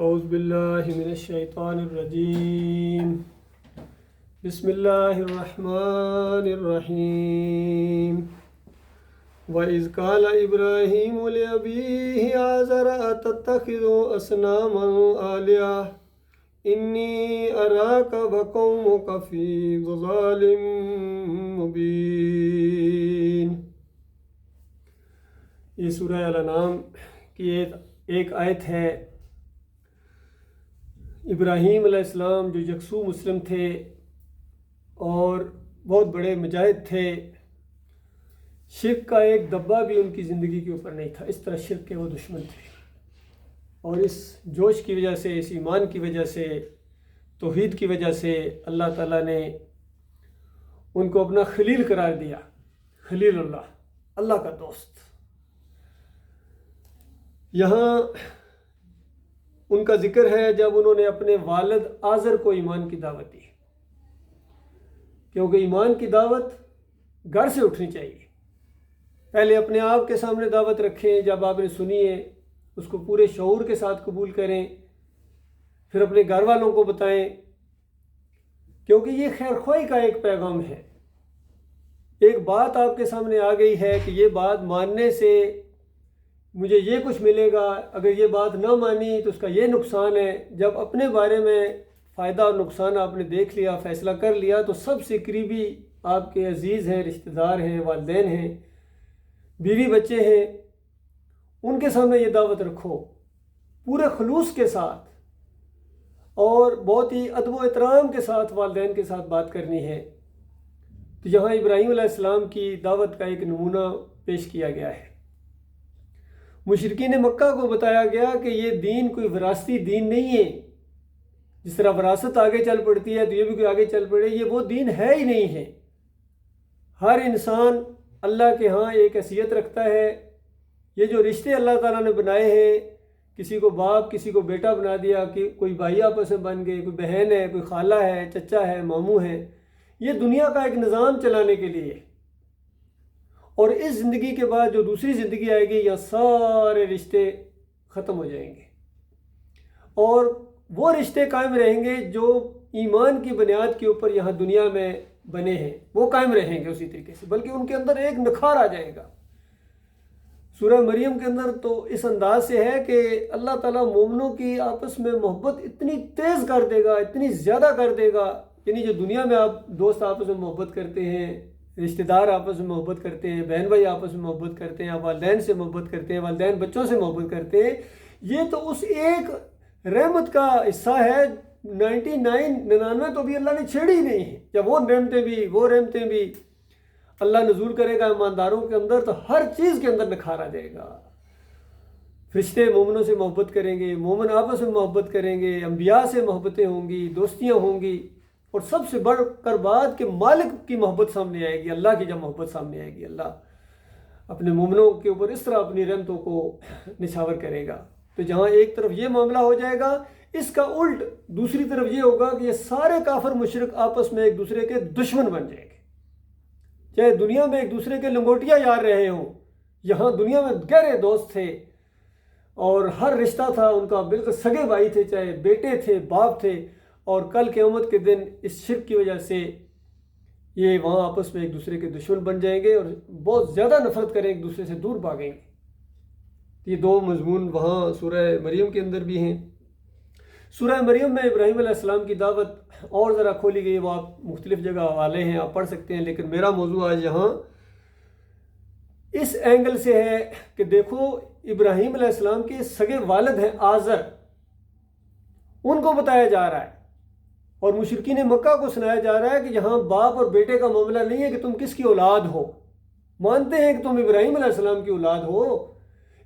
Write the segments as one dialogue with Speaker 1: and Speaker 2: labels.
Speaker 1: اعوذ باللہ من الشیطان الرجیم بسم اللہ الرحمن الرحیم وَإِذْ قَالَ إِبْرَاهِيمُ لِأَبِيهِ آزَرَ أَتَتَّخِذُ أَصْنَامًا آلِهَةً إِنِّي أَرَاكَ وَقَوْمَكَ فِي ضَلَالٍ مُبِينٍ۔ یہ سورہ الانعام کی ایک آیت ہے۔ ابراہیم علیہ السلام جو یکسو مسلم تھے اور بہت بڑے مجاہد تھے، شرک کا ایک دبہ بھی ان کی زندگی کے اوپر نہیں تھا، اس طرح شرک کے وہ دشمن تھے، اور اس جوش کی وجہ سے، اس ایمان کی وجہ سے، توحید کی وجہ سے اللہ تعالیٰ نے ان کو اپنا خلیل قرار دیا، خلیل اللہ، اللہ کا دوست۔ یہاں ان کا ذکر ہے جب انہوں نے اپنے والد آزر کو ایمان کی دعوت دی، کیونکہ ایمان کی دعوت گھر سے اٹھنی چاہیے۔ پہلے اپنے آپ کے سامنے دعوت رکھیں، جب آپ نے سنی ہے اس کو پورے شعور کے ساتھ قبول کریں، پھر اپنے گھر والوں کو بتائیں، کیونکہ یہ خیر خواہی کا ایک پیغام ہے۔ ایک بات آپ کے سامنے آ گئی ہے کہ یہ بات ماننے سے مجھے یہ کچھ ملے گا، اگر یہ بات نہ مانی تو اس کا یہ نقصان ہے۔ جب اپنے بارے میں فائدہ اور نقصان آپ نے دیکھ لیا، فیصلہ کر لیا، تو سب سے قریبی آپ کے عزیز ہیں، رشتہ دار ہیں، والدین ہیں، بیوی بچے ہیں، ان کے سامنے یہ دعوت رکھو پورے خلوص کے ساتھ، اور بہت ہی ادب و احترام کے ساتھ والدین کے ساتھ بات کرنی ہے۔ تو یہاں ابراہیم علیہ السلام کی دعوت کا ایک نمونہ پیش کیا گیا ہے۔ مشرکین مکہ کو بتایا گیا کہ یہ دین کوئی وراثتی دین نہیں ہے، جس طرح وراثت آگے چل پڑتی ہے تو یہ بھی کوئی آگے چل پڑے، یہ وہ دین ہے ہی نہیں ہے۔ ہر انسان اللہ کے ہاں ایک حیثیت رکھتا ہے۔ یہ جو رشتے اللہ تعالیٰ نے بنائے ہیں، کسی کو باپ کسی کو بیٹا بنا دیا، کہ کوئی بھائی آپس میں بن گئے، کوئی بہن ہے، کوئی خالہ ہے، چچا ہے، ماموں ہے، یہ دنیا کا ایک نظام چلانے کے لیے۔ اور اس زندگی کے بعد جو دوسری زندگی آئے گی، یہ سارے رشتے ختم ہو جائیں گے، اور وہ رشتے قائم رہیں گے جو ایمان کی بنیاد کے اوپر یہاں دنیا میں بنے ہیں، وہ قائم رہیں گے اسی طریقے سے، بلکہ ان کے اندر ایک نکھار آ جائے گا۔ سورہ مریم کے اندر تو اس انداز سے ہے کہ اللہ تعالیٰ مومنوں کی آپس میں محبت اتنی تیز کر دے گا، اتنی زیادہ کر دے گا، یعنی جو دنیا میں آپ دوست آپس میں محبت کرتے ہیں، رشتہ دار آپس میں محبت کرتے ہیں، بہن بھائی آپس میں محبت کرتے ہیں، آپ والدین سے محبت کرتے ہیں، والدین بچوں سے محبت کرتے ہیں، یہ تو اس ایک رحمت کا حصہ ہے۔ 99 تو بھی اللہ نے چھیڑی ہی نہیں ہے۔ جب وہ رحمتیں بھی اللہ نزول کرے گا ایمانداروں کے اندر، تو ہر چیز کے اندر نکھار آ جائے گا۔ فرشتے مومنوں سے محبت کریں گے، مومن آپس میں محبت کریں گے، انبیاء سے محبتیں ہوں گی، دوستیاں ہوں گی، اور سب سے بڑھ کر بات کہ مالک کی محبت سامنے آئے گی، اللہ کی جب محبت سامنے آئے گی، اللہ اپنے مومنوں کے اوپر اس طرح اپنی رحمتوں کو نچھاور کرے گا۔ تو جہاں ایک طرف یہ معاملہ ہو جائے گا، اس کا الٹ دوسری طرف یہ ہوگا کہ یہ سارے کافر مشرک آپس میں ایک دوسرے کے دشمن بن جائیں گے۔ چاہے دنیا میں ایک دوسرے کے لنگوٹیاں یار رہے ہوں، یہاں دنیا میں گہرے دوست تھے، اور ہر رشتہ تھا ان کا، بالکل سگے بھائی تھے، چاہے بیٹے تھے، باپ تھے، اور کل قیامت کے دن اس شرک کی وجہ سے یہ وہاں آپس میں ایک دوسرے کے دشمن بن جائیں گے، اور بہت زیادہ نفرت کریں، ایک دوسرے سے دور بھاگیں گے۔ یہ دو مضمون وہاں سورہ مریم کے اندر بھی ہیں۔ سورہ مریم میں ابراہیم علیہ السلام کی دعوت اور ذرا کھولی گئی، وہ آپ مختلف جگہ حوالے ہیں، آپ پڑھ سکتے ہیں، لیکن میرا موضوع آج یہاں اس اینگل سے ہے کہ دیکھو ابراہیم علیہ السلام کے سگے والد ہیں آزر، ان کو بتایا جا رہا ہے، اور مشرکین مکہ کو سنایا جا رہا ہے کہ یہاں باپ اور بیٹے کا معاملہ نہیں ہے کہ تم کس کی اولاد ہو، مانتے ہیں کہ تم ابراہیم علیہ السلام کی اولاد ہو۔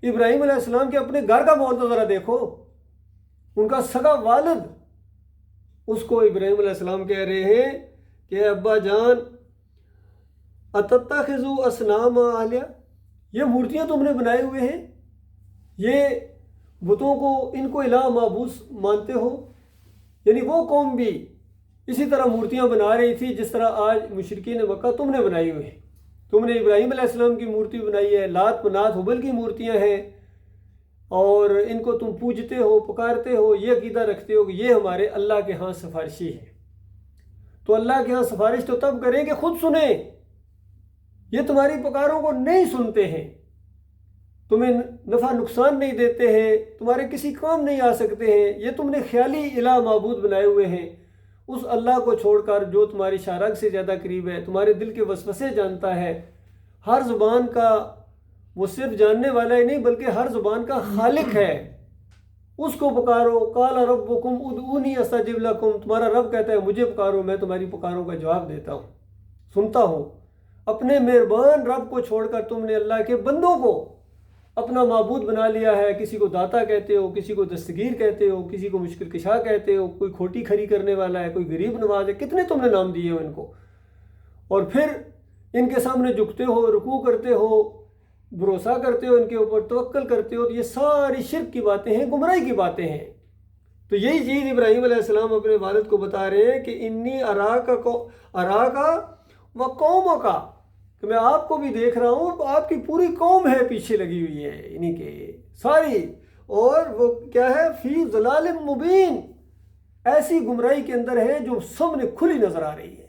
Speaker 1: ابراہیم علیہ السلام کے اپنے گھر کا ماحول تو ذرا دیکھو، ان کا سگا والد اس کو ابراہیم علیہ السلام کہہ رہے ہیں کہ ابا جان اتتخذوا اصنام آلیہ، یہ مورتیاں تم نے بنائے ہوئے ہیں، یہ بتوں کو، ان کو الہ معبود مانتے ہو۔ یعنی وہ قوم بھی اسی طرح مورتیاں بنا رہی تھی جس طرح آج مشرکین مکہ تم نے بنائی ہوئی ہیں۔ تم نے ابراہیم علیہ السلام کی مورتی بنائی ہے، لات منات حبل کی مورتیاں ہیں، اور ان کو تم پوجتے ہو، پکارتے ہو، یہ عقیدہ رکھتے ہو کہ یہ ہمارے اللہ کے ہاں سفارشی ہے، تو اللہ کے ہاں سفارش تو تب کریں کہ خود سنیں۔ یہ تمہاری پکاروں کو نہیں سنتے ہیں، تمہیں نفع نقصان نہیں دیتے ہیں، تمہارے کسی کام نہیں آ سکتے ہیں، یہ تم نے خیالی الہ معبود بنائے ہوئے ہیں، اس اللہ کو چھوڑ کر جو تمہاری شارک سے زیادہ قریب ہے، تمہارے دل کے وسوسے جانتا ہے، ہر زبان کا وہ صرف جاننے والا ہی نہیں بلکہ ہر زبان کا خالق ہے، اس کو پکارو۔ قال ربکم ادعونی استجب لکم، تمہارا رب کہتا ہے مجھے پکارو، میں تمہاری پکاروں کا جواب دیتا ہوں، سنتا ہوں۔ اپنے مہربان رب کو چھوڑ کر تم نے اللہ کے بندوں کو اپنا معبود بنا لیا ہے، کسی کو داتا کہتے ہو، کسی کو دستگیر کہتے ہو، کسی کو مشکل کشا کہتے ہو، کوئی کھوٹی کھری کرنے والا ہے، کوئی غریب نواز ہے، کتنے تم نے نام دیے ہو ان کو، اور پھر ان کے سامنے جھکتے ہو، رکوع کرتے ہو، بھروسہ کرتے ہو، ان کے اوپر توکل کرتے ہو۔ تو یہ ساری شرک کی باتیں ہیں، گمراہی کی باتیں ہیں۔ تو یہی چیز ابراہیم علیہ السلام اپنے والد کو بتا رہے ہیں کہ انی اراکا و قومک، کہ میں آپ کو بھی دیکھ رہا ہوں، آپ کی پوری قوم ہے پیچھے لگی ہوئی ہے انہی کے ساری، اور وہ کیا ہے، فی ضلال مبین، ایسی گمراہی کے اندر ہے جو سامنے کھلی نظر آ رہی ہے،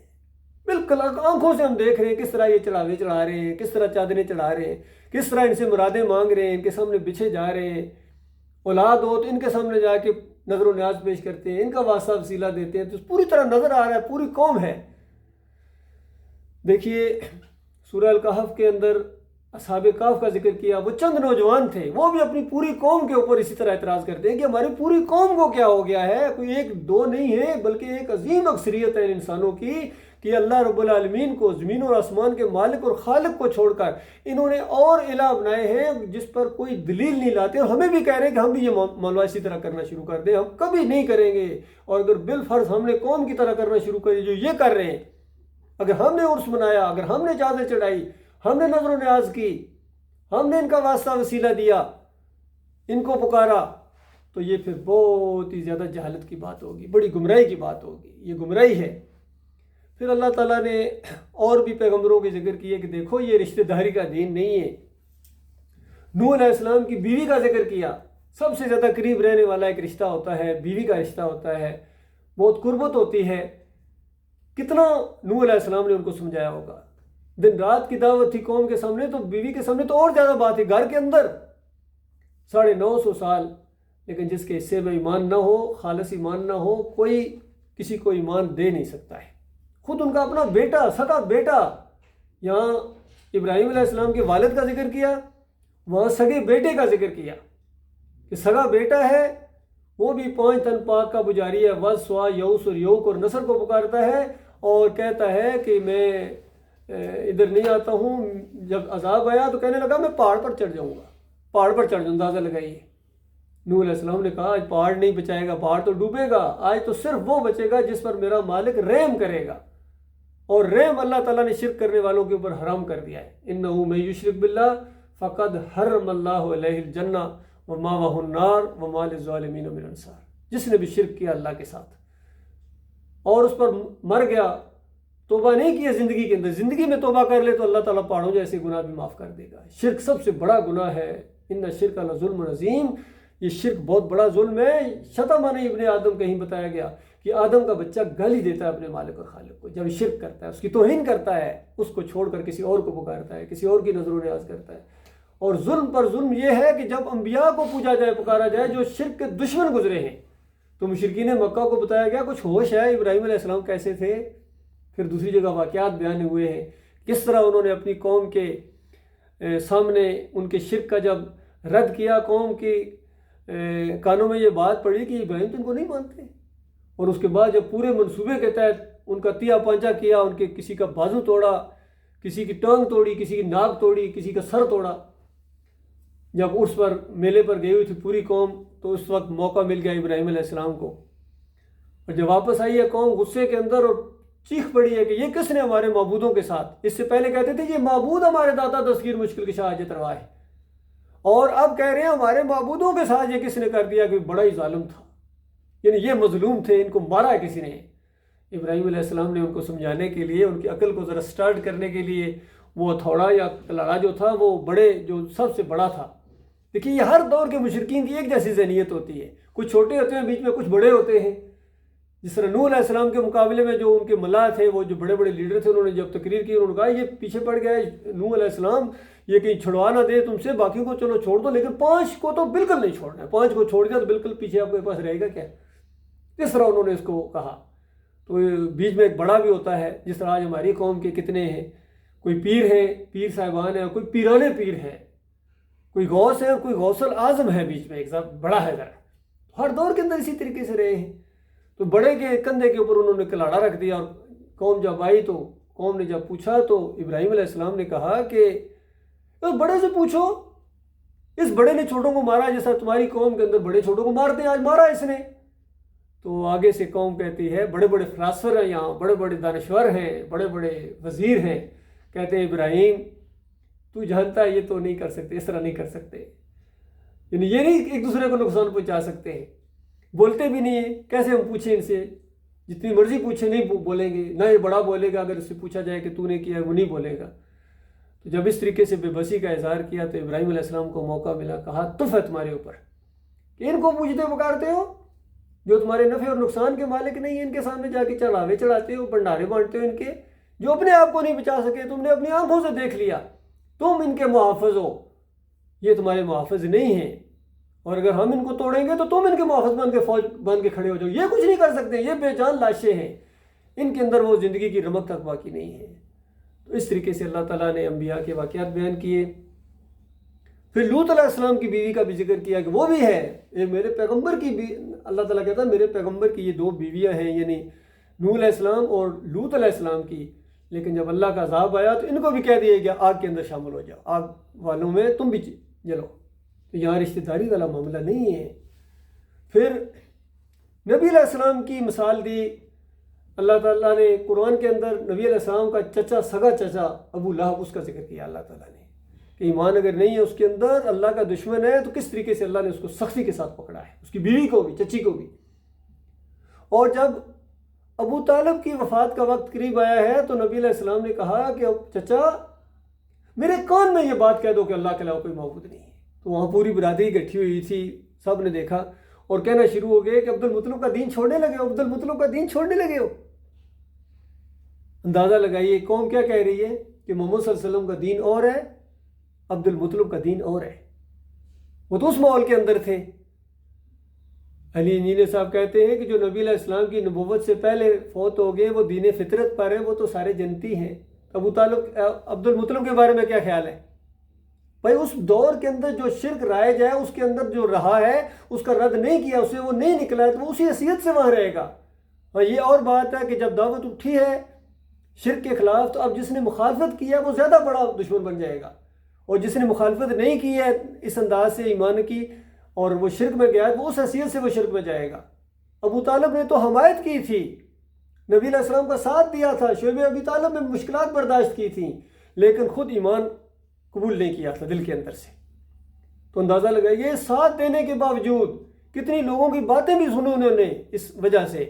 Speaker 1: بالکل آنکھوں سے ہم دیکھ رہے ہیں کس طرح یہ چڑھاوے چڑھا رہے ہیں، کس طرح چادریں چڑھا رہے ہیں، کس طرح ان سے مرادیں مانگ رہے ہیں، ان کے سامنے بچھے جا رہے ہیں، اولاد ہو تو ان کے سامنے جا کے نظر و نیاز پیش کرتے ہیں، ان کا واسطہ وسیلہ دیتے ہیں، تو پوری طرح نظر آ رہا ہے پوری قوم ہے۔ دیکھیے سورہ الکہف کے اندر اصحاب کہف کا ذکر کیا، وہ چند نوجوان تھے، وہ بھی اپنی پوری قوم کے اوپر اسی طرح اعتراض کرتے ہیں کہ ہماری پوری قوم کو کیا ہو گیا ہے، کوئی ایک دو نہیں ہے بلکہ ایک عظیم اکثریت ہے انسانوں کی، کہ اللہ رب العالمین کو، زمین اور آسمان کے مالک اور خالق کو چھوڑ کر انہوں نے اور الہ بنائے ہیں جس پر کوئی دلیل نہیں لاتے، اور ہمیں بھی کہہ رہے ہیں کہ ہم بھی یہ معاملہ اسی طرح کرنا شروع کر دیں، ہم کبھی نہیں کریں گے، اور اگر بالفرض ہم نے قوم کی طرح کرنا شروع کر جو یہ کر رہے ہیں، اگر ہم نے عرس منایا، اگر ہم نے چادر چڑھائی، ہم نے نظر و نیاز کی، ہم نے ان کا واسطہ وسیلہ دیا، ان کو پکارا، تو یہ پھر بہت ہی زیادہ جہالت کی بات ہوگی، بڑی گمراہی کی بات ہوگی، یہ گمراہی ہے۔ پھر اللہ تعالیٰ نے اور بھی پیغمبروں کے ذکر کیے کہ دیکھو یہ رشتہ داری کا دین نہیں ہے۔ نوح علیہ السلام کی بیوی کا ذکر کیا، سب سے زیادہ قریب رہنے والا ایک رشتہ ہوتا ہے، بیوی کا رشتہ ہوتا ہے، بہت قربت ہوتی ہے۔ کتنا نوح علیہ السلام نے ان کو سمجھایا ہوگا، دن رات کی دعوت تھی قوم کے سامنے، تو بیوی کے سامنے تو اور زیادہ بات ہے، گھر کے اندر 950 سال، لیکن جس کے حصے میں ایمان نہ ہو، خالص ایمان نہ ہو، کوئی کسی کو ایمان دے نہیں سکتا ہے۔ خود ان کا اپنا بیٹا، سگا بیٹا، یہاں ابراہیم علیہ السلام کے والد کا ذکر کیا، وہاں سگے بیٹے کا ذکر کیا کہ سگا بیٹا ہے، وہ بھی 5 تن پاک کا پجاری ہے، وز، سوا، یوس اور یوک اور نصر کو پکارتا ہے، اور کہتا ہے کہ میں ادھر نہیں آتا ہوں۔ جب عذاب آیا تو کہنے لگا میں پہاڑ پر چڑھ جاؤں گا، پہاڑ پر چڑھ جاؤں، اندازہ لگائیے۔ نوح علیہ السلام نے کہا آج پہاڑ نہیں بچائے گا، پہاڑ تو ڈوبے گا، آج تو صرف وہ بچے گا جس پر میرا مالک رحم کرے گا، اور رحم اللہ تعالیٰ نے شرک کرنے والوں کے اوپر حرام کر دیا ہے۔ انہ من یشرک باللہ فقد حرم اللہ علیہ الجنہ ومأواہ النار وما للظالمین من انصار، جس نے بھی شرک کیا اللہ کے ساتھ اور اس پر مر گیا، توبہ نہیں کیا زندگی کے اندر، زندگی میں توبہ کر لے تو اللہ تعالیٰ پہاڑوں جیسے گناہ بھی معاف کر دے گا۔ شرک سب سے بڑا گناہ ہے، ان الشرک لظلم عظیم، یہ شرک بہت بڑا ظلم ہے۔ شتمہ ابن آدم کہیں بتایا گیا کہ آدم کا بچہ گالی دیتا ہے اپنے مالک اور خالق کو جب شرک کرتا ہے، اس کی توہین کرتا ہے، اس کو چھوڑ کر کسی اور کو پکارتا ہے، کسی اور کی نظر و نیاز کرتا ہے۔ اور ظلم پر ظلم یہ ہے کہ جب انبیاء کو پوجا جائے، پکارا جائے جو شرک کے دشمن گزرے ہیں، تو مشرکین مکہ کو بتایا گیا کچھ ہوش ہے ابراہیم علیہ السلام کیسے تھے۔ پھر دوسری جگہ واقعات بیان ہوئے ہیں، کس طرح انہوں نے اپنی قوم کے سامنے ان کے شرک کا جب رد کیا، قوم کی کانوں میں یہ بات پڑی کہ ابراہیم تو ان کو نہیں مانتے، اور اس کے بعد جب پورے منصوبے کے تحت ان کا تیا پانچا کیا، ان کے کسی کا بازو توڑا، کسی کی ٹانگ توڑی، کسی کی ناک توڑی، کسی کا سر توڑا، جب اس پر میلے پر گئی ہوئی تھی پوری قوم، تو اس وقت موقع مل گیا ابراہیم علیہ السلام کو، اور جب واپس آئی ہے قوم غصے کے اندر اور چیخ پڑی ہے کہ یہ کس نے ہمارے معبودوں کے ساتھ، اس سے پہلے کہتے تھے یہ معبود ہمارے داتا دستگیر مشکل کشا حاجت روا ہے، اور اب کہہ رہے ہیں ہمارے معبودوں کے ساتھ یہ کس نے کر دیا، کہ بڑا ہی ظالم تھا، یعنی یہ مظلوم تھے، ان کو مارا ہے کسی نے۔ ابراہیم علیہ السلام نے ان کو سمجھانے کے لیے، ان کی عقل کو ذرا سٹارٹ کرنے کے لیے، وہ ہتھوڑا یا کلارا جو تھا وہ بڑے، جو سب سے بڑا تھا، دیکھیے یہ ہر دور کے مشرکین کی ایک جیسی ذہنیت ہوتی ہے، کچھ چھوٹے ہوتے ہیں بیچ میں کچھ بڑے ہوتے ہیں. جس طرح نوح علیہ السلام کے مقابلے میں جو ان کے ملا تھے، وہ جو بڑے بڑے لیڈر تھے، انہوں نے جب تقریر کی انہوں نے کہا یہ پیچھے پڑ گیا ہے نوح علیہ السلام، یہ کہیں چھڑوا نہ دے تم سے، باقیوں کو چلو چھوڑ دو لیکن 5 کو تو بالکل نہیں چھوڑنا ہے، 5 کو چھوڑ دیا تو بالکل پیچھے آپ کے پاس رہے گا کیا. اس طرح انہوں نے اس کو کہا. تو بیچ میں ایک بڑا بھی ہوتا ہے، جس طرح آج ہماری قوم کے کتنے ہیں، کوئی پیر ہیں، پیر صاحبان ہیں، کوئی پیرانے پیر ہیں، کوئی غوث ہے اور کوئی غوث الاعظم ہے، بیچ میں ایک بڑا ہے ذرا. ہر دور کے اندر اسی طریقے سے رہے ہیں. تو بڑے کے کندھے کے اوپر انہوں نے کلاڑا رکھ دیا، اور قوم جب آئی تو قوم نے جب پوچھا تو ابراہیم علیہ السلام نے کہا کہ اس بڑے سے پوچھو، اس بڑے نے چھوٹوں کو مارا جیسا تمہاری قوم کے اندر بڑے چھوٹوں کو مارتے ہیں، آج مارا اس نے. تو آگے سے قوم کہتی ہے بڑے بڑے فلاسفر ہیں یہاں، بڑے بڑے دانشور ہیں، بڑے بڑے وزیر ہیں، کہتے ہیں ابراہیم تو جانتا ہے یہ تو نہیں کر سکتے، اس طرح نہیں کر سکتے. یعنی یہ نہیں ایک دوسرے کو نقصان پہنچا سکتے ہیں، بولتے بھی نہیں ہیں. کیسے ہم پوچھیں ان سے؟ جتنی مرضی پوچھیں نہیں بولیں گے، نہ یہ بڑا بولے گا، اگر اس سے پوچھا جائے کہ تو نے کیا ہے وہ نہیں بولے گا. تو جب اس طریقے سے بے بسی کا اظہار کیا تو ابراہیم علیہ السلام کو موقع ملا، کہا تف ہے تمہارے اوپر کہ ان کو پوچھتے پکارتے ہو جو تمہارے نفع اور نقصان کے مالک نہیں ہیں، ان کے سامنے جا کے چڑھاوے چڑھاتے ہو، بھنڈارے بانٹتے ہو ان کے، جو اپنے آپ کو نہیں بچا سکے. تم نے اپنی آنکھوں سے دیکھ لیا، تم ان کے محافظ ہو، یہ تمہارے محافظ نہیں ہیں. اور اگر ہم ان کو توڑیں گے تو تم ان کے محافظ بن کے فوج بن کے کھڑے ہو جاؤ. یہ کچھ نہیں کر سکتے، یہ بے جان لاشیں ہیں، ان کے اندر وہ زندگی کی رمق تک باقی نہیں ہے. تو اس طریقے سے اللہ تعالیٰ نے انبیاء کے واقعات بیان کیے. پھر لوط علیہ السلام کی بیوی کا بھی ذکر کیا کہ وہ بھی ہے، یہ میرے پیغمبر کی بھی، اللہ تعالیٰ کہتا ہے میرے پیغمبر کی یہ 2 بیویاں ہیں، یعنی نوح علیہ السلام اور لوط علیہ السلام کی. لیکن جب اللہ کا عذاب آیا تو ان کو بھی کہہ دیا گیا آگ کے اندر شامل ہو جاؤ، آگ والوں میں تم بھی جلو. تو یہاں رشتہ داری والا معاملہ نہیں ہے. پھر نبی علیہ السلام کی مثال دی اللہ تعالیٰ نے قرآن کے اندر. نبی علیہ السلام کا چچا، سگا چچا ابو لہب، اس کا ذکر کیا اللہ تعالیٰ نے کہ ایمان اگر نہیں ہے اس کے اندر، اللہ کا دشمن ہے، تو کس طریقے سے اللہ نے اس کو سختی کے ساتھ پکڑا ہے، اس کی بیوی کو بھی، چچی کو بھی. اور جب ابو طالب کی وفات کا وقت قریب آیا ہے تو نبی علیہ السلام نے کہا کہ چچا میرے کان میں یہ بات کہہ دو کہ اللہ کے علاوہ کوئی معبود نہیں ہے. تو وہاں پوری برادری اکٹھی ہوئی تھی، سب نے دیکھا اور کہنا شروع ہو گئے کہ عبد المطلب کا دین چھوڑنے لگے ہو، عبد المطلب کا دین چھوڑنے لگے ہو. اندازہ لگائیے قوم کیا کہہ رہی ہے کہ محمد صلی اللہ علیہ وسلم کا دین اور ہے، عبد المطلب کا دین اور ہے. وہ تو اس ماحول کے اندر تھے. علی نینے صاحب کہتے ہیں کہ جو نبی علیہ السلام کی نبوت سے پہلے فوت ہو گئے وہ دین فطرت پر ہیں، وہ تو سارے جنتی ہیں. ابو طالب، عبد المطلب کے بارے میں کیا خیال ہے؟ بھائی اس دور کے اندر جو شرک رائج ہے، اس کے اندر جو رہا ہے، اس کا رد نہیں کیا، اسے وہ نہیں نکلا ہے، تو وہ اسی حیثیت سے وہاں رہے گا. اور یہ اور بات ہے کہ جب دعوت اٹھی ہے شرک کے خلاف، تو اب جس نے مخالفت کی ہے وہ زیادہ بڑا دشمن بن جائے گا، اور جس نے مخالفت نہیں کی ہے اس انداز سے ایمان کی اور وہ شرک میں گیا ہے، وہ اس حیثیت سے وہ شرک میں جائے گا. ابو طالب نے تو حمایت کی تھی، نبی علیہ السلام کا ساتھ دیا تھا، شعیب ابی طالب میں مشکلات برداشت کی تھیں، لیکن خود ایمان قبول نہیں کیا تھا دل کے اندر سے. تو اندازہ لگائیے ساتھ دینے کے باوجود کتنی لوگوں کی باتیں بھی سنی انہوں نے اس وجہ سے.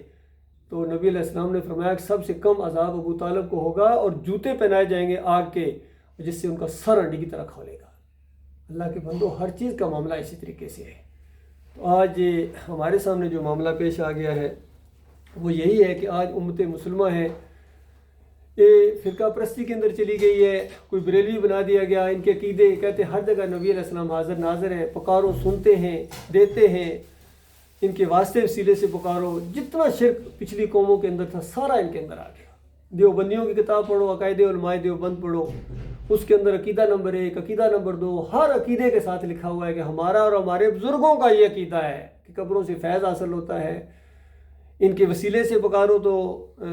Speaker 1: تو نبی علیہ السلام نے فرمایا کہ سب سے کم عذاب ابو طالب کو ہوگا اور جوتے پہنائے جائیں گے آگ کے، جس سے ان کا سر ہڈی کی طرح کھولے گا. اللہ کے بندو ہر چیز کا معاملہ اسی طریقے سے ہے. تو آج ہمارے سامنے جو معاملہ پیش آ گیا ہے وہ یہی ہے کہ آج امت مسلمہ ہے یہ فرقہ پرستی کے اندر چلی گئی ہے، کوئی بریلوی بنا دیا گیا. ان کے عقیدے کہتے ہیں ہر جگہ نبی علیہ السلام حاضر ناظر ہیں، پکارو سنتے ہیں، دیتے ہیں، ان کے واسطے وسیلے سے پکارو. جتنا شرک پچھلی قوموں کے اندر تھا سارا ان کے اندر آ گیا. دیوبندیوں کی کتاب پڑھو، عقائد علماء دیوبند پڑھو، اس کے اندر عقیدہ نمبر 1، عقیدہ نمبر 2، ہر عقیدے کے ساتھ لکھا ہوا ہے کہ ہمارا اور ہمارے بزرگوں کا یہ عقیدہ ہے کہ قبروں سے فیض حاصل ہوتا ہے، ان کے وسیلے سے پکارو تو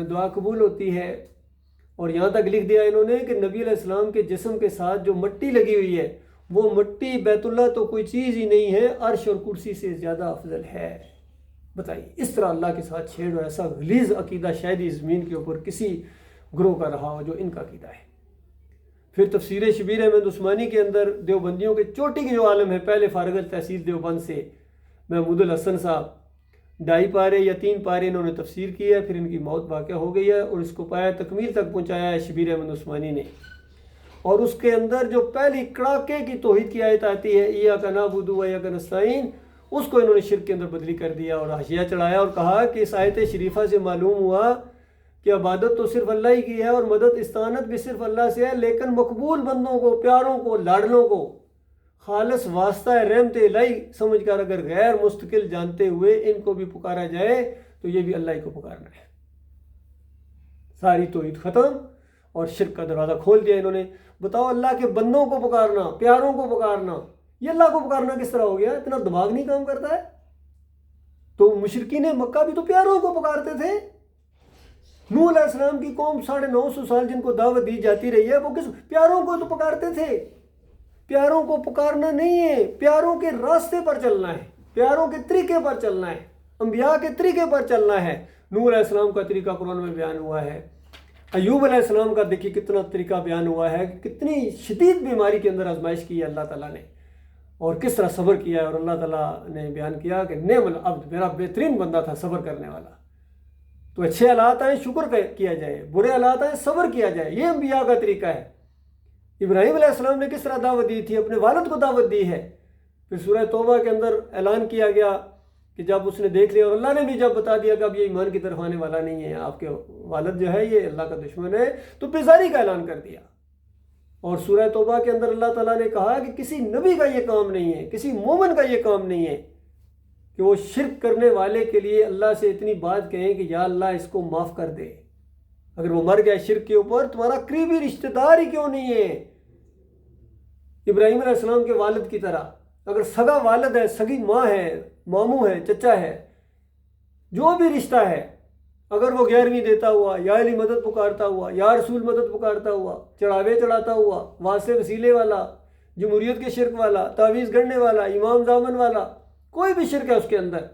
Speaker 1: دعا قبول ہوتی ہے. اور یہاں تک لکھ دیا انہوں نے کہ نبی علیہ السلام کے جسم کے ساتھ جو مٹی لگی ہوئی ہے وہ مٹی بیت اللہ تو کوئی چیز ہی نہیں ہے، عرش اور کرسی سے زیادہ افضل ہے. بتائیے اس طرح اللہ کے ساتھ چھیڑ، اور ایسا غلیظ عقیدہ شاید ہی زمین کے اوپر کسی گروہ کا رہا ہو جو ان کا عقیدہ ہے. پھر تفسیر شبیر احمد عثمانی کے اندر دیوبندیوں کے چوٹی کے جو عالم ہے، پہلے فارغ التحصیل دیوبند سے محمود الحسن صاحب، 2.5 پارے یا 3 پارے انہوں نے تفسیر کی ہے، پھر ان کی موت واقع ہو گئی ہے، اور اس کو پایا تکمیل تک پہنچایا ہے شبیر احمد عثمانی نے. اور اس کے اندر جو پہلی کڑاکے کی توحید کی آیت آتی ہے ایاک نعبد و ایاک نستعین، اس کو انہوں نے شرک کے اندر بدلی کر دیا اور حاشیہ چڑھایا اور کہا کہ اس آیت شریفہ سے معلوم ہوا کہ عبادت تو صرف اللہ ہی کی ہے اور مدد استعانت بھی صرف اللہ سے ہے، لیکن مقبول بندوں کو، پیاروں کو، لاڈلوں کو خالص واسطہ رحمت الہی سمجھ کر اگر غیر مستقل جانتے ہوئے ان کو بھی پکارا جائے تو یہ بھی اللہ ہی کو پکارنا ہے۔ ساری توحید ختم اور شرک کا دروازہ کھول دیا انہوں نے۔ بتاؤ، اللہ کے بندوں کو پکارنا، پیاروں کو پکارنا، یہ اللہ کو پکارنا کس طرح ہو گیا؟ اتنا دماغ نہیں کام کرتا ہے؟ تو مشرکین مکہ بھی تو پیاروں کو پکارتے تھے۔ نوح علیہ السلام کی قوم 950 سال جن کو دعوت دی جاتی رہی ہے، وہ کس پیاروں کو تو پکارتے تھے۔ پیاروں کو پکارنا نہیں ہے، پیاروں کے راستے پر چلنا ہے، پیاروں کے طریقے پر چلنا ہے، انبیاء کے طریقے پر چلنا ہے۔ نوح علیہ السلام کا طریقہ قرآن میں بیان ہوا ہے، ایوب علیہ السلام کا دیکھیے کتنا طریقہ بیان ہوا ہے، کتنی شدید بیماری کے اندر آزمائش کی ہے اللہ تعالیٰ نے، اور کس طرح صبر کیا ہے۔ اور اللہ تعالیٰ نے بیان کیا کہ نعم العبد، میرا بہترین بندہ تھا صبر کرنے والا۔ تو اچھے حالات آئیں شکر کیا جائے، برے حالات آئیں صبر کیا جائے، یہ انبیاء کا طریقہ ہے۔ ابراہیم علیہ السلام نے کس طرح دعوت دی تھی؟ اپنے والد کو دعوت دی ہے۔ پھر سورہ توبہ کے اندر اعلان کیا گیا کہ جب اس نے دیکھ لیا اور اللہ نے بھی جب بتا دیا کہ اب یہ ایمان کی طرف آنے والا نہیں ہے، آپ کے والد جو ہے یہ اللہ کا دشمن ہے، تو بیزاری کا اعلان کر دیا۔ اور سورہ توبہ کے اندر اللہ تعالیٰ نے کہا کہ کسی نبی کا یہ کام نہیں ہے، کسی مومن کا یہ کام نہیں ہے کہ وہ شرک کرنے والے کے لیے اللہ سے اتنی بات کہیں کہ یا اللہ اس کو معاف کر دے۔ اگر وہ مر گیا شرک کے اوپر، تمہارا قریبی رشتہ دار ہی کیوں نہیں ہے؟ ابراہیم علیہ السلام کے والد کی طرح اگر سگا والد ہے، سگی ماں ہے، ماموں ہے، چچا ہے، جو بھی رشتہ ہے، اگر وہ 11ویں دیتا ہوا، یا علی مدد پکارتا ہوا، یا رسول مدد پکارتا ہوا، چڑھاوے چڑھاتا ہوا، واسطے وسیلے والا، جمہوریت کے شرک والا، تعویذ گڑھنے والا، امام زامن والا، کوئی بھی شرک ہے اس کے اندر،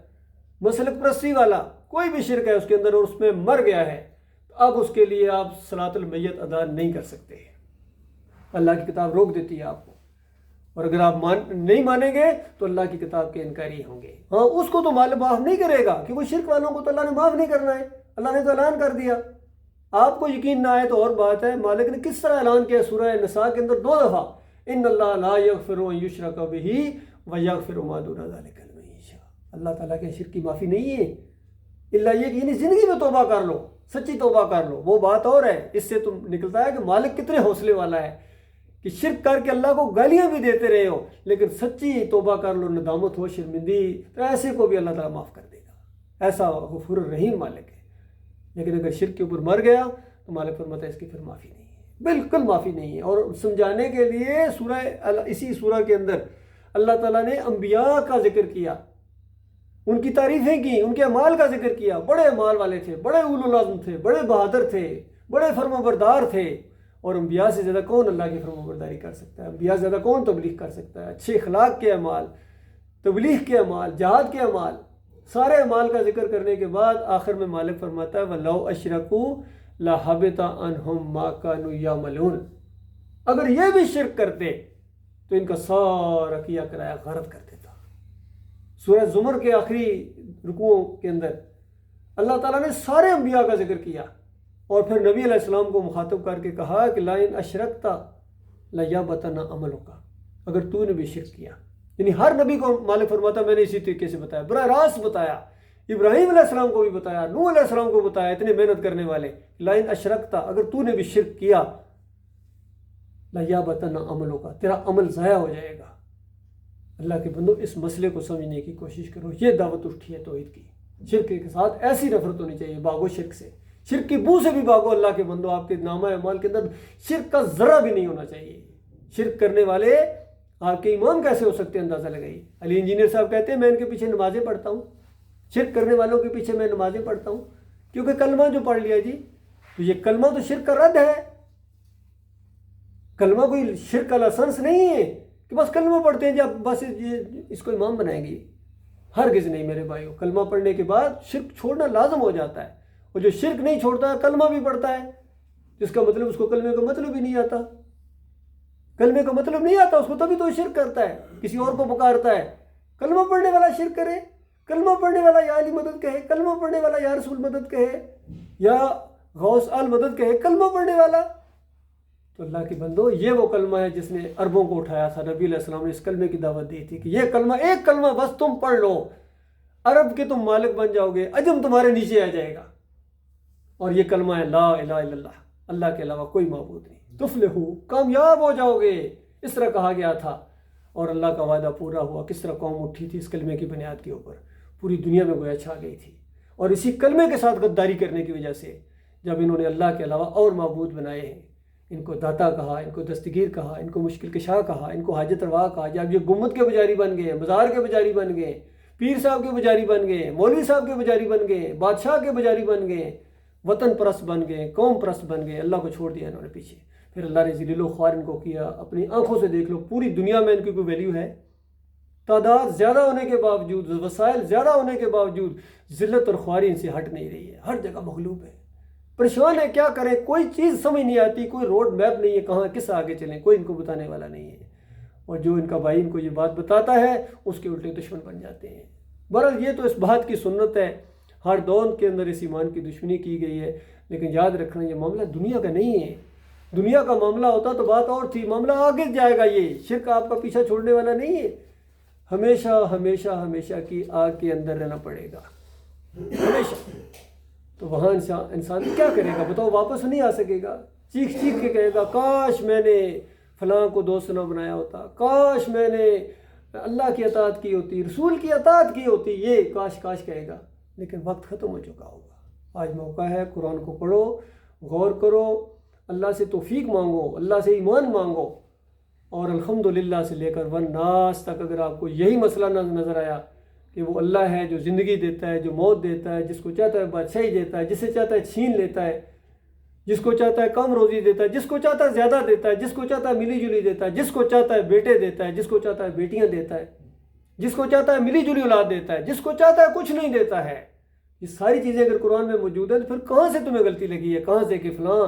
Speaker 1: مسلک پرستی والا کوئی بھی شرک ہے اس کے اندر اور اس میں مر گیا ہے، تو اب اس کے لیے آپ صلاۃ المیت ادا نہیں کر سکتے۔ اللہ کی کتاب روک دیتی ہے آپ کو، اور اگر آپ نہیں مانیں گے تو اللہ کی کتاب کے انکاری ہوں گے۔ ہاں، اس کو تو مال معاف نہیں کرے گا، کیونکہ شرک والوں کو تو اللہ نے معاف نہیں کرنا ہے، اللہ نے تو اعلان کر دیا۔ آپ کو یقین نہ آئے تو اور بات ہے، مالک نے کس طرح اعلان کیا سورہ نساء کے اندر 2 دفعہ، ان اللہ لا یغفر ان یشرک بہ ویغفر ما دون ذلک لمن یشاء۔ اللہ تعالیٰ کے شرک کی معافی نہیں ہے، اللہ یہ کہ یعنی زندگی میں توبہ کر لو، سچی توبہ کر لو، وہ بات اور ہے۔ اس سے تم نکلتا ہے کہ مالک کتنے حوصلے والا ہے کہ شرک کر کے اللہ کو گالیاں بھی دیتے رہے ہو، لیکن سچی توبہ کر لو، ندامت ہو، شرمندی، تو ایسے کو بھی اللہ تعالیٰ معاف کر دے گا۔ ایسا غفور الرحیم مالک ہے۔ لیکن اگر شرک کے اوپر مر گیا تو مالک فرماتا ہے اس کی پھر معافی نہیں ہے، بالکل معافی نہیں ہے۔ اور سمجھانے کے لیے اسی سورہ کے اندر اللہ تعالیٰ نے انبیاء کا ذکر کیا، ان کی تعریفیں کی، ان کے اعمال کا ذکر کیا۔ بڑے اعمال والے تھے، بڑے اولو العزم تھے، بڑے بہادر تھے، بڑے فرمانبردار تھے۔ اور انبیاء سے زیادہ کون اللہ کی فرمانبرداری کر سکتا ہے؟ انبیاء سے زیادہ کون تبلیغ کر سکتا ہے؟ اچھے اخلاق کے اعمال، تبلیغ کے اعمال، جہاد کے اعمال، سارے اعمال کا ذکر کرنے کے بعد آخر میں مالک فرماتا ہے وَلَوْ أَشْرَكُوا لَحَبِطَ عَنْهُمْ مَا كَانُوا يَعْمَلُونَ۔ اگر یہ بھی شرک کرتے تو ان کا سارا کیا کرایا غارت کر دیتا۔ سورہ زمر کے آخری رکوعوں کے اندر اللہ تعالیٰ نے سارے انبیاء کا ذکر کیا، اور پھر نبی علیہ السلام کو مخاطب کر کے کہا کہ لَإِنْ أَشْرَكْتَ لَيَحْبَطَنَّ عَمَلُكَ۔ اگر تو نے بھی شرک کیا، یعنی ہر نبی کو مالک فرماتا میں نے اسی طریقے سے بتایا، براہ راست بتایا، ابراہیم علیہ السلام کو بھی بتایا، نوح علیہ السلام کو بتایا، اتنے محنت کرنے والے، لَإِنْ أَشْرَكْتَ، اگر تو نے بھی شرک کیا، لَيَحْبَطَنَّ عَمَلُكَ، تیرا عمل ضائع ہو جائے گا۔ اللہ کے بندو، اس مسئلے کو سمجھنے کی کوشش کرو۔ یہ دعوت اٹھی ہے توحید کی۔ شرک کے ساتھ ایسی نفرت ہونی چاہیے، بھاگو شرک سے، شرک کی بو سے بھی بھاگو۔ اللہ کے بندو، آپ کے نامہ اعمال کے اندر شرک کا ذرہ بھی نہیں ہونا چاہیے۔ شرک کرنے والے آپ کے امام کیسے ہو سکتے ہیں؟ اندازہ لگائیے۔ علی انجینئر صاحب کہتے ہیں میں ان کے پیچھے نمازیں پڑھتا ہوں، شرک کرنے والوں کے پیچھے میں نمازیں پڑھتا ہوں، کیونکہ کلمہ جو پڑھ لیا جی، تو یہ کلمہ تو شرک کا رد ہے۔ کلمہ کوئی شرک کا لائسنس نہیں ہے کہ بس کلمہ پڑھتے ہیں جی اب بس اس کو امام بنائیں گے۔ ہرگز نہیں میرے بھائیو، کلمہ پڑھنے کے بعد شرک چھوڑنا لازم ہو جاتا ہے، اور جو شرک نہیں چھوڑتا کلمہ بھی پڑھتا ہے، جس کا مطلب اس کو کلمے کا مطلب ہی نہیں آتا، کلمے کا مطلب نہیں آتا اس کو، تبھی تو شرک کرتا ہے، کسی اور کو پکارتا ہے۔ کلمہ پڑھنے والا شرک کرے، کلمہ پڑھنے والا یا علی مدد کہے، کلمہ پڑھنے والا یا رسول مدد کہے، یا غوث آل مدد کہے، کلمہ پڑھنے والا، تو اللہ کے بندو یہ وہ کلمہ ہے جس نے عربوں کو اٹھایا تھا. نبی علیہ السلام نے اس کلمے کی دعوت دی تھی کہ یہ کلمہ، ایک کلمہ بس تم پڑھ لو، عرب کے تم مالک بن جاؤ گے، عجم تمہارے نیچے آ جائے گا. اور یہ کلمہ ہے لا الہ الا اللہ، اللہ کے علاوہ کوئی معبود نہیں. تفلحو، کامیاب ہو جاؤ گے، اس طرح کہا گیا تھا. اور اللہ کا وعدہ پورا ہوا. کس طرح قوم اٹھی تھی اس کلمے کی بنیاد کے اوپر، پوری دنیا میں گویا چھا گئی تھی. اور اسی کلمے کے ساتھ غداری کرنے کی وجہ سے جب انہوں نے اللہ کے علاوہ اور معبود بنائے ہیں، ان کو داتا کہا، ان کو دستگیر کہا، ان کو مشکل کشا کہا، ان کو حاجت روا کہا، جب یہ گمبد کے پجاری بن گئے، مزار کے پجاری بن گئے، پیر صاحب کے پجاری بن گئے، مولوی صاحب کے پجاری بن گئے، بادشاہ کے پجاری بن گئے، وطن پرست بن گئے، قوم پرست بن گئے، اللہ کو چھوڑ دیا انہوں نے پیچھے. پھر اللہ نے ذلیل و خوار ان کو کیا. اپنی آنکھوں سے دیکھ لو، پوری دنیا میں ان کی کوئی ویلیو ہے؟ تعداد زیادہ ہونے کے باوجود، وسائل زیادہ ہونے کے باوجود ذلت اور خواری ان سے ہٹ نہیں رہی ہے. ہر جگہ مغلوب ہے، پریشان ہے، کیا کریں، کوئی چیز سمجھ نہیں آتی، کوئی روڈ میپ نہیں ہے، کہاں کس آگے چلیں، کوئی ان کو بتانے والا نہیں ہے. اور جو ان کا بھائی ان کو یہ بات بتاتا ہے اس کے الٹے دشمن بن جاتے ہیں. بہرحال یہ تو اس بات کی سنت ہے، ہر دور کے اندر اس ایمان کی دشمنی کی گئی ہے. لیکن یاد رکھنا یہ معاملہ دنیا کا نہیں ہے. دنیا کا معاملہ ہوتا تو بات اور تھی، معاملہ آگے جائے گا. یہ شرک آپ کا پیچھا چھوڑنے والا نہیں ہے. ہمیشہ ہمیشہ ہمیشہ کی آگ کے اندر رہنا پڑے گا، ہمیشہ. تو وہاں انسان کیا کرے گا بتاؤ؟ واپس نہیں آ سکے گا. چیخ چیخ کے کہے گا کاش میں نے فلاں کو دوست نہ بنایا ہوتا، کاش میں نے اللہ کی اطاعت کی ہوتی، رسول کی اطاعت کی ہوتی، یہ کاش کاش کہے گا. لیکن وقت ختم ہو چکا ہوگا. آج موقع ہے، قرآن کو پڑھو، غور کرو، اللہ سے توفیق مانگو، اللہ سے ایمان مانگو. اور الحمدللہ سے لے کر والناس تک اگر آپ کو یہی مسئلہ نظر آیا کہ وہ اللہ ہے جو زندگی دیتا ہے، جو موت دیتا ہے، جس کو چاہتا ہے بادشاہی دیتا ہے، جسے چاہتا ہے چھین لیتا ہے، جس کو چاہتا ہے کم روزی دیتا ہے، جس کو چاہتا ہے زیادہ دیتا ہے، جس کو چاہتا ہے ملی جلی دیتا ہے، جس کو چاہتا ہے بیٹے دیتا ہے، جس کو چاہتا ہے بیٹیاں دیتا ہے، جس کو چاہتا ہے ملی جلی اولاد دیتا ہے، جس کو چاہتا ہے کچھ نہیں دیتا ہے. یہ ساری چیزیں اگر قرآن میں موجود ہیں تو پھر کہاں سے تمہیں غلطی لگی ہے؟ کہاں سے کہ فلاں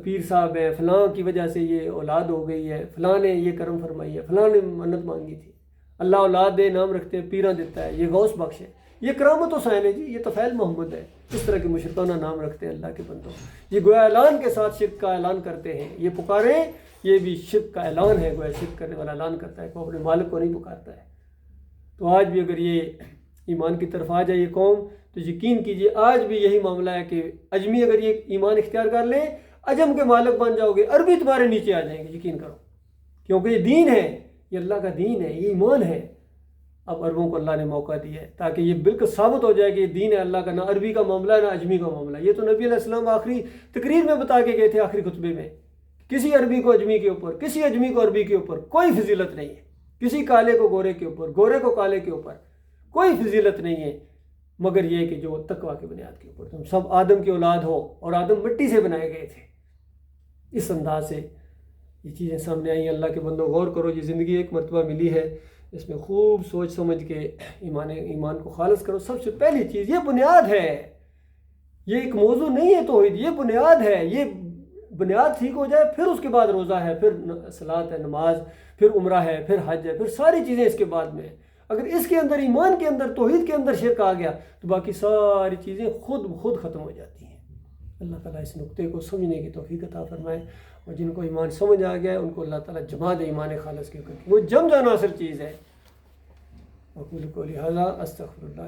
Speaker 1: پیر صاحب ہے، فلاں کی وجہ سے یہ اولاد ہو گئی ہے، فلاں نے یہ کرم فرمائی ہے، فلاں نے منت مانگی تھی. اللہ اولاد دے نام رکھتے ہیں، پیراں دیتا ہے، یہ غوث بخش ہے، یہ کرامت حسین ہے جی، یہ طفیل محمد ہے. اس طرح کے مشرکانہ نام رکھتے ہیں اللہ کے بندوں. یہ گویا اعلان کے ساتھ شرک کا اعلان کرتے ہیں. یہ پکاریں، یہ بھی شرک کا اعلان ہے. گویا شرک کرنے والا اعلان کرتا ہے کہ وہ اپنے مالک کو نہیں پکارتا ہے. تو آج بھی اگر یہ ایمان کی طرف آ جائے یہ قوم تو یقین کیجئے آج بھی یہی معاملہ ہے کہ اجمی اگر یہ ایمان اختیار کر لیں، عجم کے مالک بن جاؤ گے، عربی تمہارے نیچے آ جائیں گے، یقین کرو. کیونکہ یہ دین ہے، یہ اللہ کا دین ہے، یہ ایمان ہے. اب عربوں کو اللہ نے موقع دیا ہے تاکہ یہ بالکل ثابت ہو جائے کہ یہ دین ہے اللہ کا، نہ عربی کا معاملہ ہے نہ اجمی کا معاملہ. یہ تو نبی علیہ السلام آخری تقریر میں بتا کے گئے تھے، آخری خطبے میں، کسی عربی کو اجمی کے اوپر، کسی اجمی کو عربی کے اوپر کوئی فضیلت نہیں ہے. کسی کالے کو گورے کے اوپر، گورے کو کالے کے اوپر کوئی فضیلت نہیں ہے، مگر یہ کہ جو تقویٰ کی بنیاد کے اوپر. تم سب آدم کی اولاد ہو اور آدم مٹی سے بنائے گئے تھے. اس انداز سے یہ چیزیں سامنے آئی. اللہ کے بندوں غور کرو، یہ زندگی ایک مرتبہ ملی ہے، اس میں خوب سوچ سمجھ کے ایمان کو خالص کرو. سب سے پہلی چیز یہ بنیاد ہے، یہ ایک موضوع نہیں ہے توحید، یہ بنیاد ہے. یہ بنیاد ٹھیک ہو جائے پھر اس کے بعد روزہ ہے، پھر صلاۃ ہے، نماز، پھر عمرہ ہے، پھر حج ہے، پھر ساری چیزیں اس کے بعد میں. اگر اس کے اندر ایمان کے اندر توحید کے اندر شرک آ گیا تو باقی ساری چیزیں خود ختم ہو جاتی ہیں. اللہ تعالیٰ اس نقطے کو سمجھنے کی توفیق عطا فرمائے، اور جن کو ایمان سمجھ آ گیا ہے ان کو اللہ تعالیٰ جما دے ایمان خالص کے اوپر. وہ جم جانا اصل چیز ہے. اقول قولی ھذا استغفر اللہ.